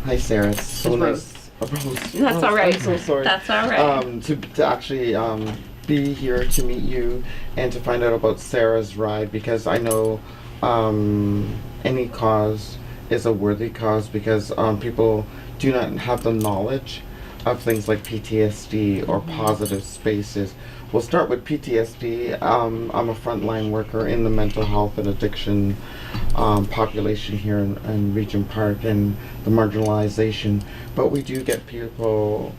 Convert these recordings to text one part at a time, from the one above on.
Hi, Sarah. It's so It's nice. Rose. That's all right. I'm so sorry. That's all right. To actually be here to meet you and to find out about Sarah's ride, because I know any cause is a worthy cause, because people do not have the knowledge of things like PTSD or positive spaces. We'll start with PTSD. I'm a frontline worker in the mental health and addiction population here in Regent Park and the marginalization. But we do get people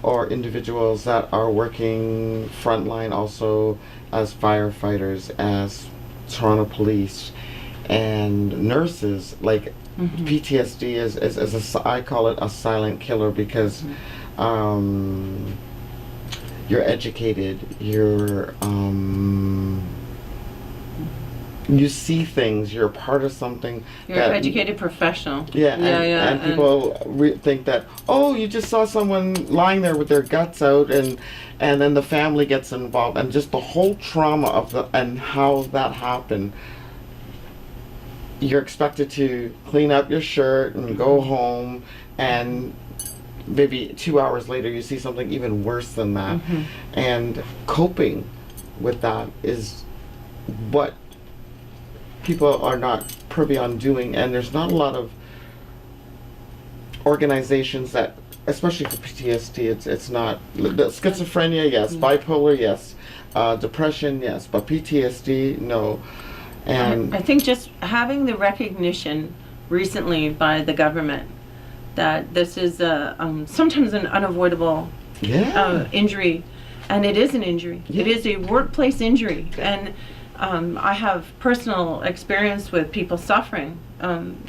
or individuals that are working frontline also as firefighters, as Toronto police, and nurses. Like PTSD is I call it a silent killer, because you're educated, you see things, you're a part of something. You're an educated professional. Yeah, and people think that, oh, you just saw someone lying there with their guts out, and then the family gets involved, and just the whole trauma of and how that happened. You're expected to clean up your shirt and go home, and maybe 2 hours later you see something even worse than that. And coping with that is what people are not privy on doing, and there's not a lot of organizations that, especially for PTSD, it's not schizophrenia, yes, bipolar, yes, depression, yes, but PTSD, no. And I think just having the recognition recently by the government that this is sometimes an unavoidable injury, and it is an injury. It is a workplace injury, and I have personal experience with people suffering,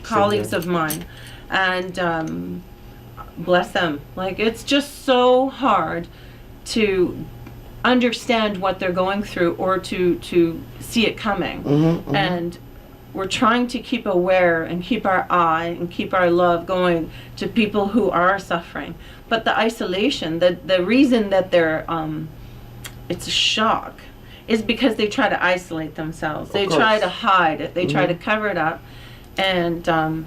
colleagues of mine, and bless them. Like, it's just so hard to understand what they're going through, or to see it coming. And we're trying to keep aware and keep our eye and keep our love going to people who are suffering. But the isolation, the reason that they're it's a shock, is because they try to isolate themselves. They try to hide it. They try to cover it up and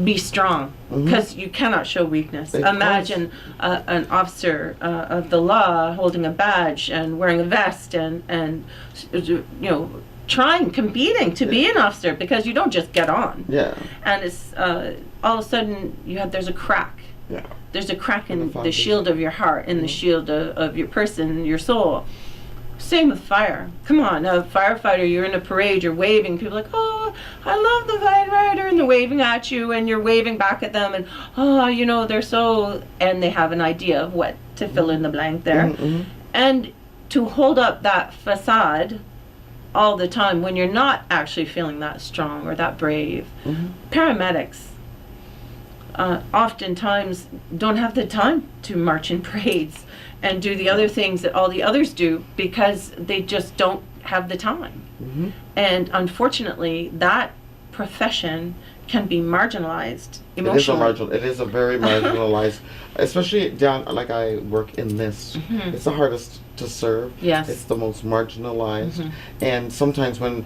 be strong, because you cannot show weakness. Imagine an officer of the law holding a badge and wearing a vest and competing to be an officer, because you don't just get on. And it's all of a sudden there's a crack. There's a crack in the shield of your heart, in the shield of your person, your soul. Same with fire. Come on, a firefighter, you're in a parade, you're waving, people are like, oh, I love the firefighter, and they're waving at you, and you're waving back at them, and they're so, and they have an idea of what to fill in the blank there. And to hold up that facade all the time when you're not actually feeling that strong or that brave. Paramedics oftentimes don't have the time to march in parades and do the other things that all the others do, because they just don't have the time. And unfortunately, that profession can be marginalized emotionally. It is a very marginalized, especially down, like I work in this. It's the hardest to serve. Yes. It's the most marginalized. And sometimes when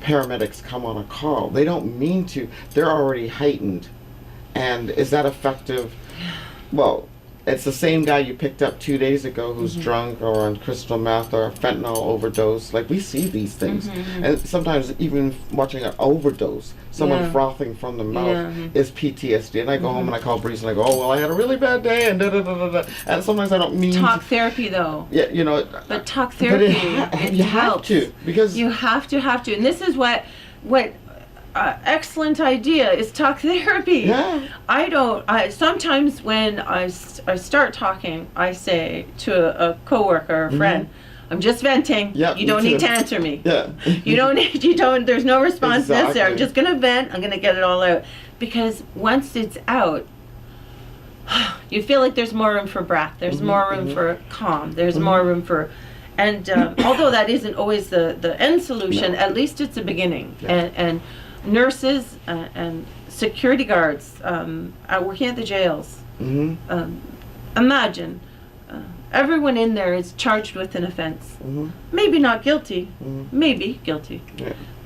paramedics come on a call, they don't mean to. They're already heightened. And is that effective? Well, it's the same guy you picked up 2 days ago who's drunk or on crystal meth or a fentanyl overdose. Like, we see these things. And sometimes even watching an overdose, someone frothing from the mouth, is PTSD. And I go home and I call Breeze and I go, oh, well, I had a really bad day, and da-da-da-da-da. And sometimes I don't mean Talk therapy, though. Yeah, But talk therapy, you have to. Because you have to. And this is what excellent idea is talk therapy. Sometimes when I start talking, I say to a coworker or a friend, I'm just venting. You don't need to answer me. There's no response necessary. I'm just going to vent. I'm going to get it all out. Because once it's out, you feel like there's more room for breath. There's more room for calm. There's more room for... And although that isn't always the end solution, at least it's a beginning. And nurses and security guards working at the jails. Imagine everyone in there is charged with an offense. Maybe not guilty, maybe guilty,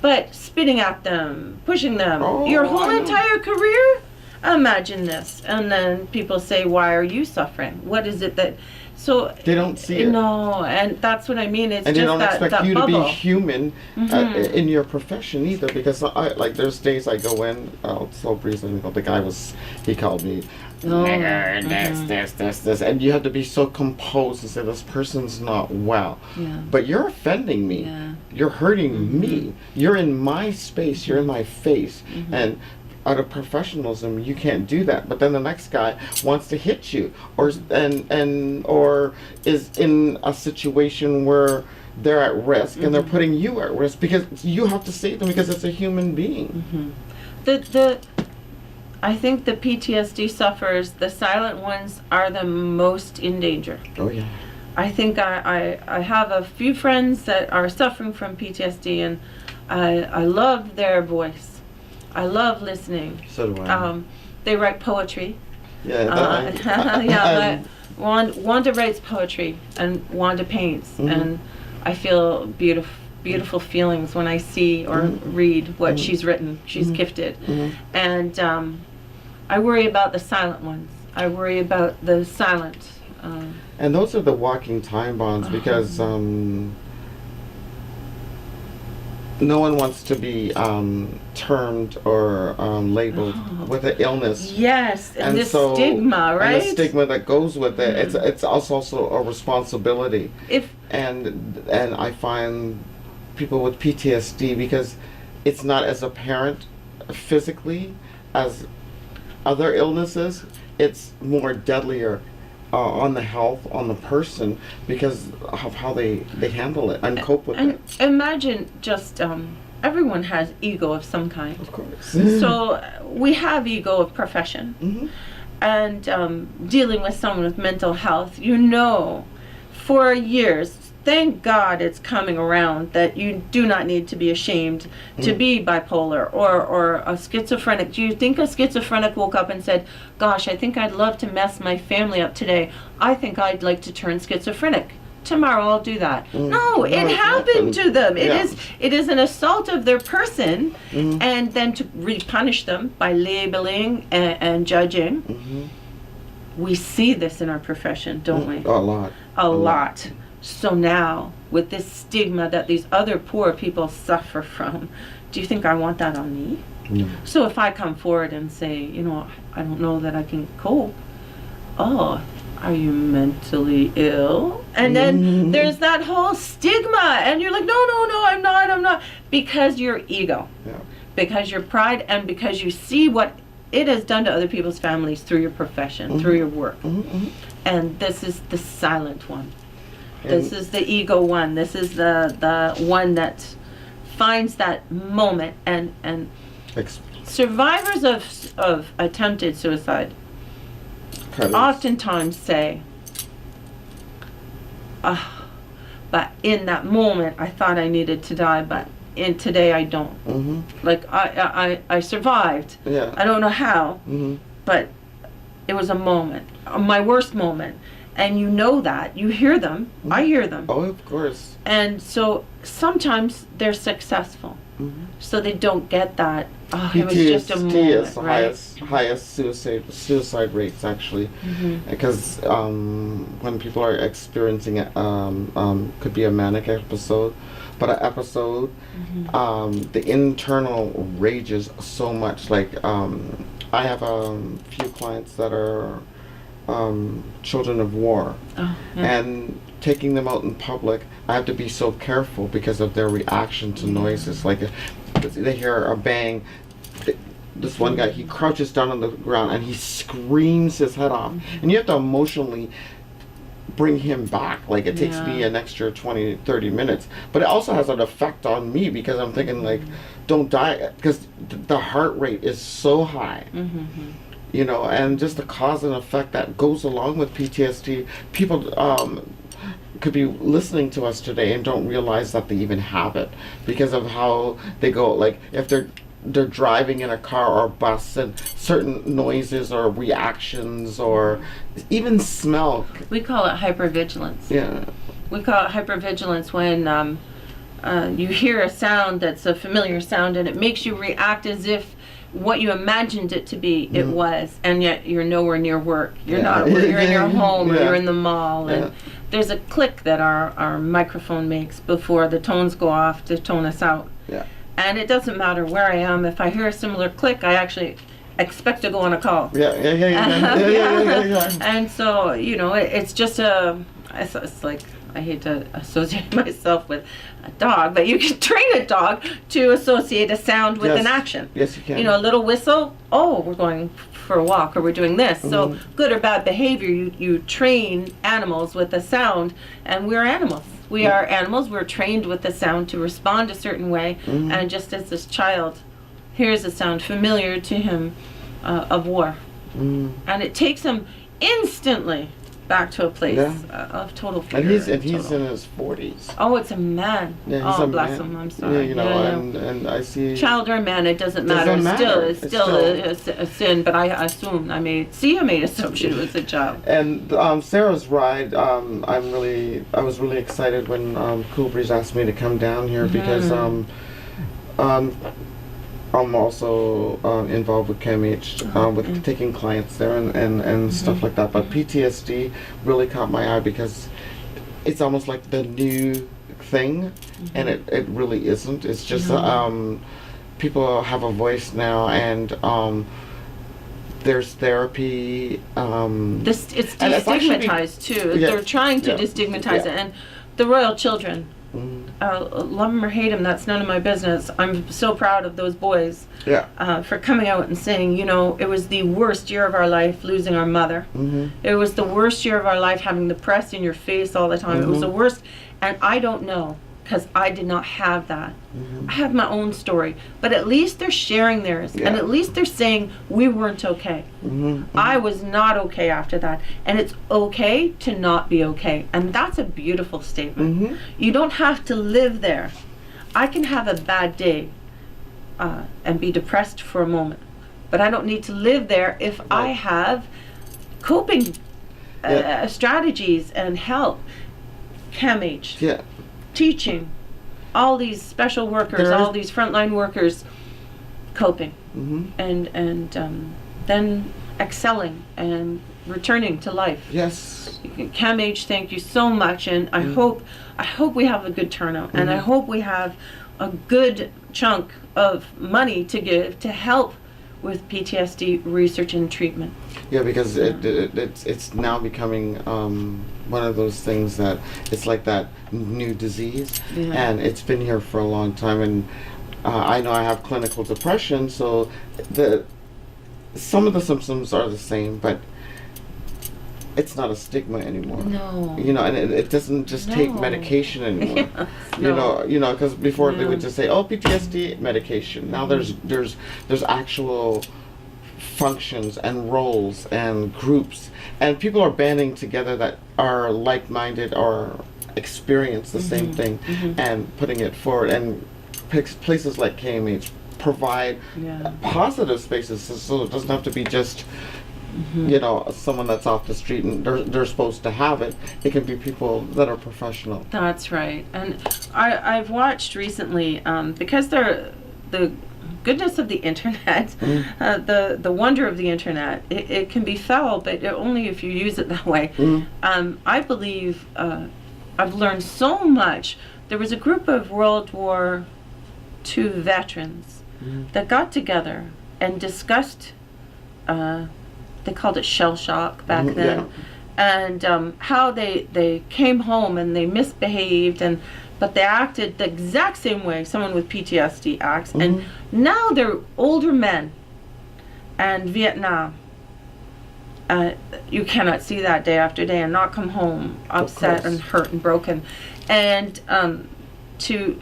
but spitting at them, pushing them, your whole entire career. imagine this. And then people say, why are you suffering? What is it that, so. They don't see it. No, and that's what I mean. It's and just they don't that, expect that you bubble. to be human in your profession either, because there's days I go in, so recently, the guy he called me, nigger, this, and you have to be so composed and say, this person's not well. Yeah. But you're offending me. Yeah. You're hurting me. You're in my space. You're in my face. And out of professionalism, you can't do that. But then the next guy wants to hit you, or is in a situation where they're at risk and they're putting you at risk because you have to save them because it's a human being. I think the PTSD sufferers, the silent ones, are the most in danger. Oh yeah. I think I have a few friends that are suffering from PTSD, and I love their voice. I love listening. So do I. They write poetry. Yeah. Wanda writes poetry, and Wanda paints, and I feel beautiful feelings when I see or read what she's written. She's gifted, and I worry about the silent ones. I worry about the silent. And those are the walking time bombs, because no one wants to be termed or labeled with an illness. Yes, and the so, stigma, right? And the stigma that goes with it. It's also a responsibility. And I find people with PTSD, because it's not as apparent physically as other illnesses, it's more deadlier on the health, on the person, because of how they handle it and cope with it. Imagine just, everyone has ego of some kind. Of course. So we have ego of profession. And dealing with someone with mental health, for years, thank God it's coming around that you do not need to be ashamed to be bipolar or a schizophrenic. Do you think a schizophrenic woke up and said, gosh, I think I'd love to mess my family up today. I think I'd like to turn schizophrenic. Tomorrow I'll do that. No, it happened to them. It is an assault of their person, and then to punish them by labeling and judging. We see this in our profession, don't we? A lot. So now, with this stigma that these other poor people suffer from, do you think I want that on me? No. So if I come forward and say, I don't know that I can cope. Oh, are you mentally ill? And then there's that whole stigma, and you're like, no, I'm not. Because your ego, because your pride, and because you see what it has done to other people's families through your profession, through your work. And this is the silent one. This is the ego one. This is the one that finds that moment, and survivors of attempted suicide oftentimes say, but in that moment I thought I needed to die, but today I don't. Like I survived. I don't know how, but it was a moment, my worst moment. And that, you hear them, I hear them. Oh, of course. And so sometimes they're successful. So they don't get that, it was just a moment, is the right? highest suicide rates, actually. Because when people are experiencing it, could be a manic episode, but an episode, the internal rages so much. Like, I have a few clients that are children of war, and taking them out in public, I have to be so careful because of their reaction to noises. Like if they hear a bang, this one guy, he crouches down on the ground and he screams his head off, and you have to emotionally bring him back. Like it takes me an extra 20-30 minutes, but it also has an effect on me, because I'm thinking, like, don't die, because the heart rate is so high. And just the cause and effect that goes along with PTSD. People could be listening to us today and don't realize that they even have it, because of how they go. Like if they're driving in a car or a bus, and certain noises or reactions or even smell. We call it hypervigilance. Yeah. We call it hypervigilance when you hear a sound that's a familiar sound, and it makes you react as if what you imagined it to be, it was, and yet you're nowhere near work. You're not at work. You're in your home or you're in the mall, and there's a click that our microphone makes before the tones go off to tone us out. Yeah. And it doesn't matter where I am. If I hear a similar click, I actually expect to go on a call. Yeah. And so, you know, it's just it's like, I hate to associate myself with a dog, but you can train a dog to associate a sound with an action. Yes, you can. You know, a little whistle, oh, we're going for a walk, or we're doing this. So good or bad behavior, you train animals with a sound, and we're animals. We are animals. We're trained with the sound to respond a certain way, and just as this child hears a sound familiar to him of war, and it takes him instantly back to a place of total fear. And he's in his 40s. Oh, it's a man. Yeah, oh, bless him. I'm sorry. Yeah, you know, and I see. Child or man, it doesn't matter. It's still a sin. But I assumed I made assumption it was a child. And Sarah's ride, I was really excited when Cool Breeze asked me to come down here because I'm also involved with CAMH, with taking clients there and stuff like that. But PTSD really caught my eye because it's almost like the new thing, and it really isn't. It's just people have a voice now, and there's therapy. It's destigmatized too. They're trying to destigmatize it, and the Royal Children. Love him or hate him, that's none of my business. I'm so proud of those boys for coming out and saying, you know, it was the worst year of our life losing our mother. It was the worst year of our life having the press in your face all the time. It was the worst, and I don't know, because I did not have that. I have my own story, but at least they're sharing theirs, and at least they're saying we weren't okay. I was not okay after that, and it's okay to not be okay, and that's a beautiful statement. You don't have to live there. I can have a bad day and be depressed for a moment, but I don't need to live there if I have coping strategies and help. CAMH. Teaching, all these special workers, all these frontline workers coping, and then excelling and returning to life. Yes. CAMH, thank you so much, and I hope we have a good turnout, and I hope we have a good chunk of money to give to help with PTSD research and treatment. Yeah, because it's now becoming one of those things that it's like that new disease, and it's been here for a long time. And I know I have clinical depression, so some of the symptoms are the same, but it's not a stigma anymore. No. You know, and it doesn't just take medication anymore. You know, because before they would just say, "Oh, PTSD medication." Now there's actual functions and roles and groups, and people are banding together that are like-minded or experience the same thing and putting it forward. And places like KMH provide positive spaces, so it doesn't have to be just you know, someone that's off the street and they're supposed to have it. It can be people that are professional. That's right. And I've watched recently, because the goodness of the internet, the wonder of the internet, it can be foul, but only if you use it that way. I believe I've learned so much. There was a group of World War II veterans that got together and discussed they called it shell shock back then, and how they came home and they misbehaved, but they acted the exact same way someone with PTSD acts, and now they're older men. And Vietnam, you cannot see that day after day and not come home upset and hurt and broken, and to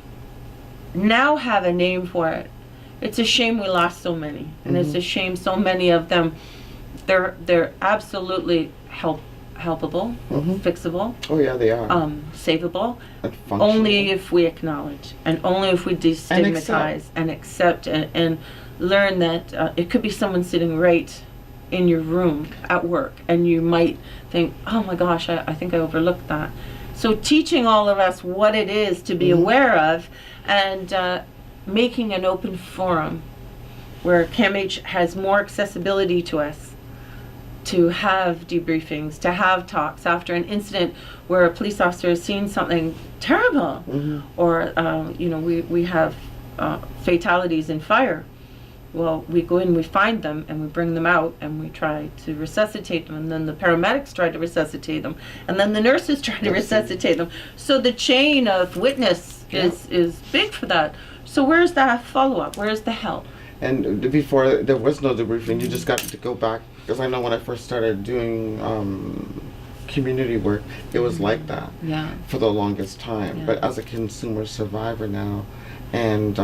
now have a name for it. It's a shame we lost so many, and it's a shame so many of them. They're absolutely helpable, fixable. Oh yeah, they are. Savable. Only if we acknowledge, and only if we destigmatize and accept and learn that it could be someone sitting right in your room at work, and you might think, oh my gosh, I think I overlooked that. So teaching all of us what it is to be aware of, and making an open forum where CAMH has more accessibility to us, to have debriefings, to have talks after an incident where a police officer has seen something terrible, or we have fatalities in fire. Well, we go in, we find them, and we bring them out, and we try to resuscitate them, and then the paramedics try to resuscitate them, and then the nurses try to resuscitate them. So the chain of witness is big for that. So where's that follow-up? Where's the help? And before, there was no debriefing. You just got to go back, because I know when I first started doing community work, it was like that for the longest time. But as a consumer survivor now, and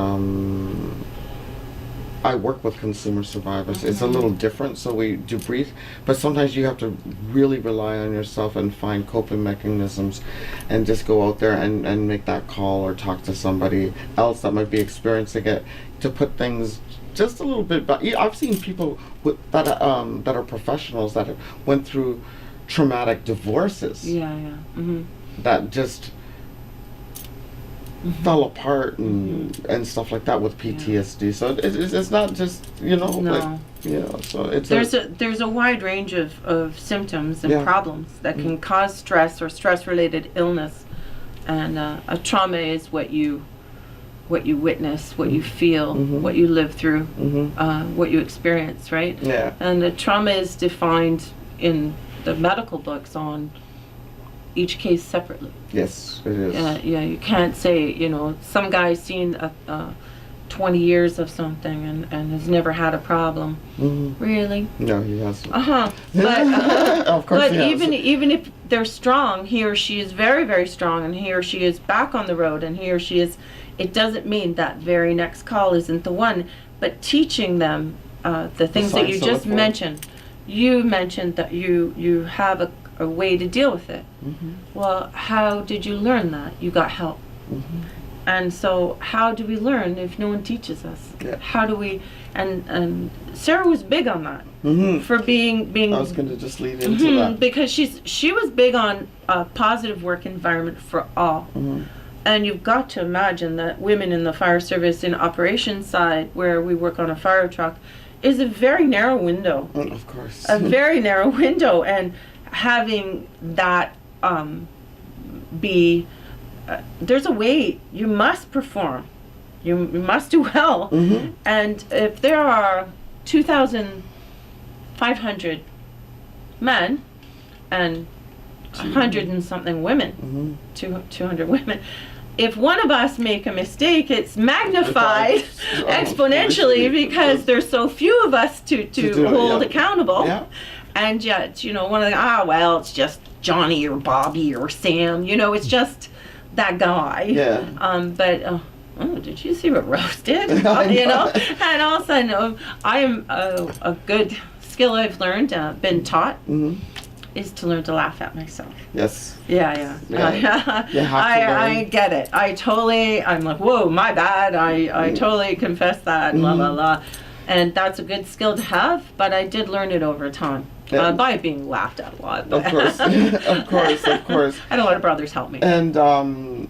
I work with consumer survivors. It's a little different, so we debrief, but sometimes you have to really rely on yourself and find coping mechanisms and just go out there and make that call or talk to somebody else that might be experiencing it to put things just a little bit back. I've seen people that are professionals that went through traumatic divorces that just fell apart and stuff like that with PTSD. So it's not just so it's there's a wide range of symptoms and problems that can cause stress or stress related illness, and a trauma is what you witness, what you feel, what you live through, what you experience, right? And the trauma is defined in the medical books on each case separately. Yes, it is. You can't say, some guy's seen 20 years of something and has never had a problem. Really? No, he hasn't. But, of course but he hasn't. even if they're strong, he or she is very, very strong, and he or she is back on the road, and he or she is, it doesn't mean that very next call isn't the one, but teaching them the things that you just mentioned. You mentioned that you have a way to deal with it. Well, how did you learn that? You got help. And so how do we learn if no one teaches us? How do we, and Sarah was big on that, for being I was going to just lead into that. Because she was big on a positive work environment for all. And you've got to imagine that women in the fire service in operations side, where we work on a fire truck, is a very narrow window. Of course. A very narrow window, and having that be, there's a way you must perform. You must do well. And if there are 2,500 men and 100 and something women, 200 women, if one of us make a mistake, it's magnified exponentially because there's so few of us to hold accountable. And yet, one of the, well, it's just Johnny or Bobby or Sam, it's just that guy. But, did you see what Rose did? And all of a sudden, I am a good skill I've learned, been taught, is to learn to laugh at myself. Yes. I get it. I'm like, whoa, my bad. I totally confess that, blah, blah, blah. And that's a good skill to have, but I did learn it over time. By being laughed at a lot. Of course. of course. I had a lot of brothers help me. And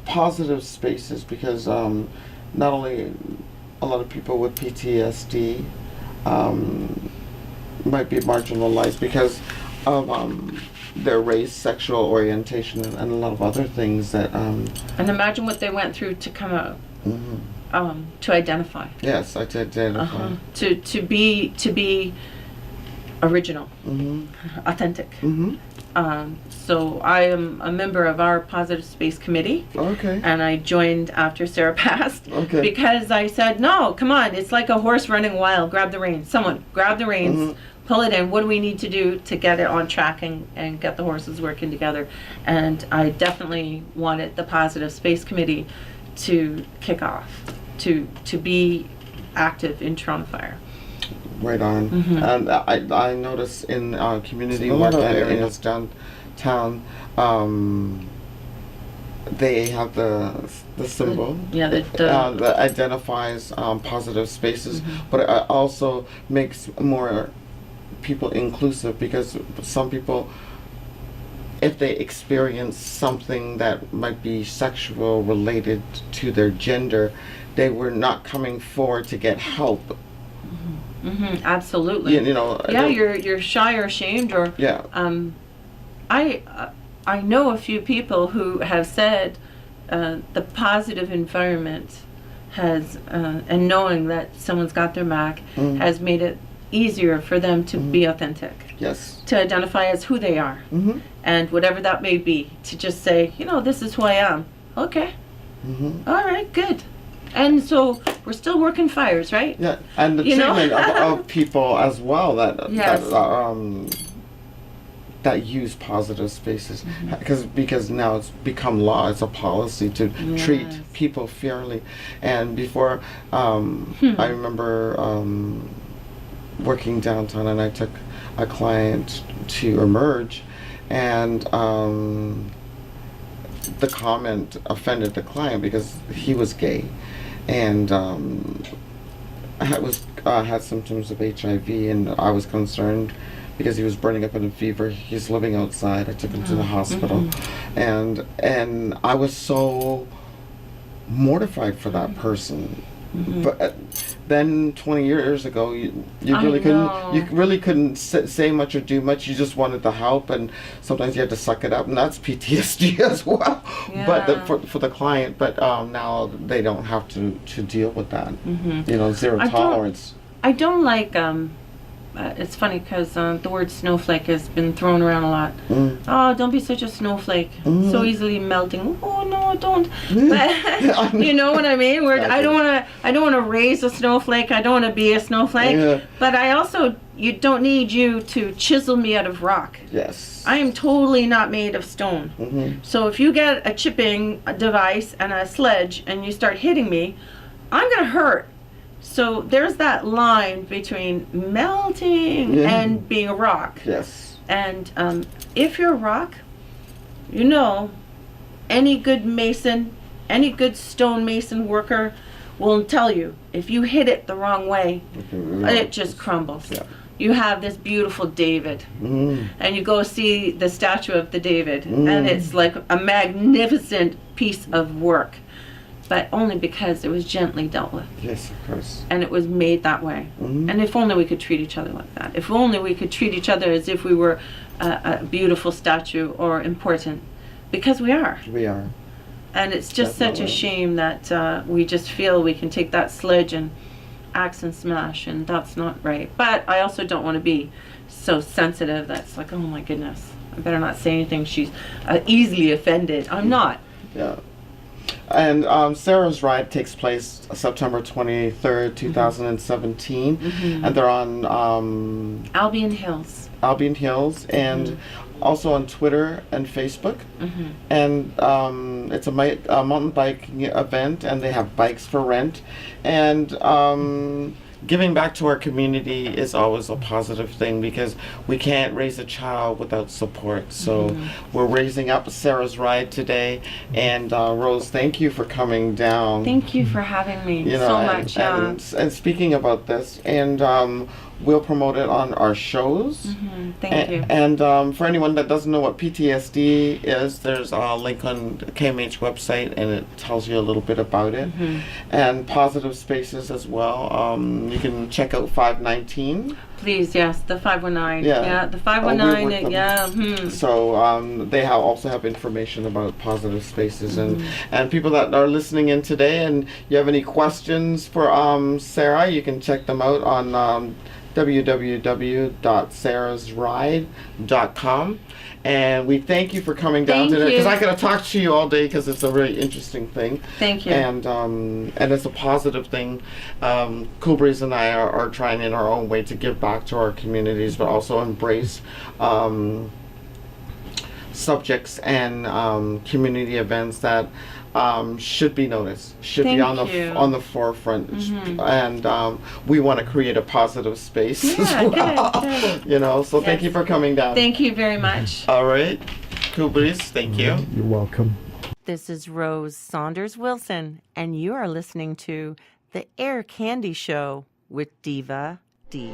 positive spaces, because not only a lot of people with PTSD might be marginalized because of their race, sexual orientation, and a lot of other things that... and imagine what they went through to come out. To identify. Yes, to identify. To be original, authentic. So I am a member of our Positive Space Committee. And I joined after Sarah passed. Because I said, no, come on, it's like a horse running wild. Grab the reins. Someone grab the reins, pull it in. What do we need to do to get it on track and get the horses working together? And I definitely wanted the Positive Space Committee to kick off, to be active in Toronto Fire. Right on. And I notice in community work and in this downtown, they have the symbol that identifies positive spaces, but it also makes more people inclusive, because some people if they experience something that might be sexual related to their gender, they were not coming forward to get help. Absolutely. You know. Yeah, you're shy or ashamed, or Yeah. I know a few people who have said the positive environment has and knowing that someone's got their back has made it easier for them to be authentic. Yes. To identify as who they are, and whatever that may be, to just say, you know, this is who I am. Okay. All right, good. And so we're still working fires, right? Yeah, and the treatment of people as well that use positive spaces, because now it's become law. It's a policy to treat people fairly. And before, I remember working downtown, and I took a client to Emerge, and the comment offended the client because he was gay, and had symptoms of HIV, and I was concerned because he was burning up in a fever. He's living outside. I took him to the hospital, and I was so mortified for that person. But then 20 years ago, you really couldn't say much or do much. You just wanted the help, and sometimes you had to suck it up, and that's PTSD as well. Yeah. But for the client, but now they don't have to deal with that. You know, zero tolerance. I don't like. It's funny because the word snowflake has been thrown around a lot. Oh, don't be such a snowflake, so easily melting. Oh no, don't. But you know what I mean? I don't want to raise a snowflake. I don't want to be a snowflake. Yeah. But you don't need you to chisel me out of rock. Yes. I am totally not made of stone. So if you get a chipping device and a sledge and you start hitting me, I'm gonna hurt. So there's that line between melting and being a rock. Yes. And if you're a rock, you know, any good mason, any good stone mason worker will tell you, if you hit it the wrong way, it just crumbles. Yeah. You have this beautiful David, and you go see the statue of the David, and it's like a magnificent piece of work. But only because it was gently dealt with. Yes, of course. And it was made that way. And if only we could treat each other like that. If only we could treat each other as if we were a beautiful statue or important. Because we are. We are. And it's just such a shame that we just feel we can take that sledge and axe and smash, and that's not right. But I also don't want to be so sensitive that's like, oh my goodness, I better not say anything. She's easily offended. I'm not. Yeah. And Sarah's Ride takes place September 23rd, 2017, and they're on Albion Hills. Albion Hills, and also on Twitter and Facebook. And it's a mountain biking event, and they have bikes for rent. And giving back to our community is always a positive thing, because we can't raise a child without support. So we're raising up Sarah's Ride today. And Rose, thank you for coming down. Thank you for having me so much. And speaking about this, and we'll promote it on our shows. Thank you. And for anyone that doesn't know what PTSD is, there's a link on the KMH website, and it tells you a little bit about it. And positive spaces as well. You can check out 519. Please, yes, the 519. Yeah, the 519. So they also have information about positive spaces, and people that are listening in today, and you have any questions for Sarah, you can check them out on www.sarahsride.com. And we thank you for coming down today, because I could have talked to you all day, because it's a really interesting thing. Thank you. And it's a positive thing. Cool Breeze and I are trying in our own way to give back to our communities, but also embrace subjects and community events that should be noticed, should be on the forefront, and we want to create a positive space as well. Good. You know, so thank you for coming down. Thank you very much. All right, Cool Breeze, thank you. You're welcome. This is Rose Saunders Wilson, and you are listening to The Air Candy Show with Diva D.